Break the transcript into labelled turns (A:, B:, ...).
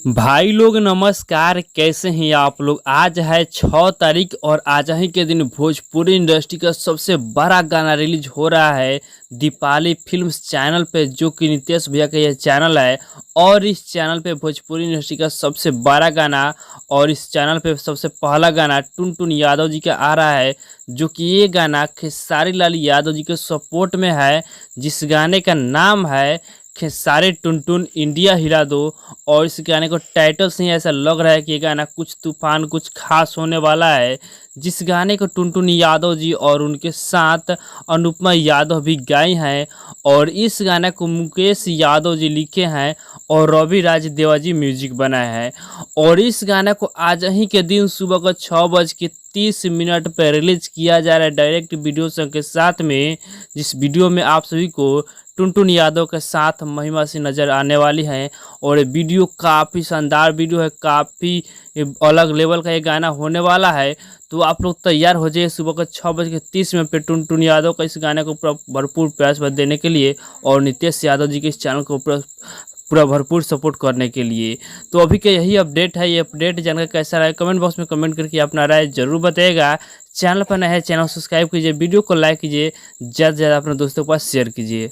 A: भाई लोग नमस्कार, कैसे हैं आप लोग। आज है 6 तारीख और आज ही के दिन भोजपुरी इंडस्ट्री का सबसे बड़ा गाना रिलीज हो रहा है दीपाली फिल्म्स चैनल पे, जो कि नितेश भैया का यह चैनल है। और इस चैनल पे भोजपुरी इंडस्ट्री का सबसे बड़ा गाना और इस चैनल पे सबसे पहला गाना टुन टुन यादव जी का आ रहा है, जो कि ये गाना खेसारी लाल यादव जी के सपोर्ट में है, जिस गाने का नाम है खेसारी टुन टुन इंडिया हिला दो। और इस गाने को टाइटल से ही ऐसा लग रहा है कि ये गाना कुछ तूफान कुछ खास होने वाला है। जिस गाने को टुन टुन यादव जी और उनके साथ अनुपमा यादव भी गाई हैं, और इस गाने को मुकेश यादव जी लिखे हैं और रवि राज देवा जी म्यूजिक बनाए हैं। और इस गाने को आज ही के दिन सुबह को 6:30 पर रिलीज किया जा रहा है डायरेक्ट वीडियो सॉन्ग के साथ में, जिस वीडियो में आप सभी को टुन टुन यादव के साथ महिमा से नज़र आने वाली हैं। और ये वीडियो काफ़ी शानदार वीडियो है, काफ़ी अलग लेवल का ये गाना होने वाला है। तो आप लोग तैयार हो जाइए सुबह को 6:30 पे टुन टुन यादव का इस गाने को पूरा भरपूर प्रयास देने के लिए, और नितेश यादव जी के इस चैनल को पूरा भरपूर सपोर्ट करने के लिए। तो अभी का यही अपडेट है। ये अपडेट जानकर कैसा रहा कमेंट बॉक्स में कमेंट करके अपना राय जरूर बताइएगा। चैनल पर नए हैं, चैनल सब्सक्राइब कीजिए, वीडियो को लाइक कीजिए, ज़्यादा से ज़्यादा अपने दोस्तों के पास शेयर कीजिए।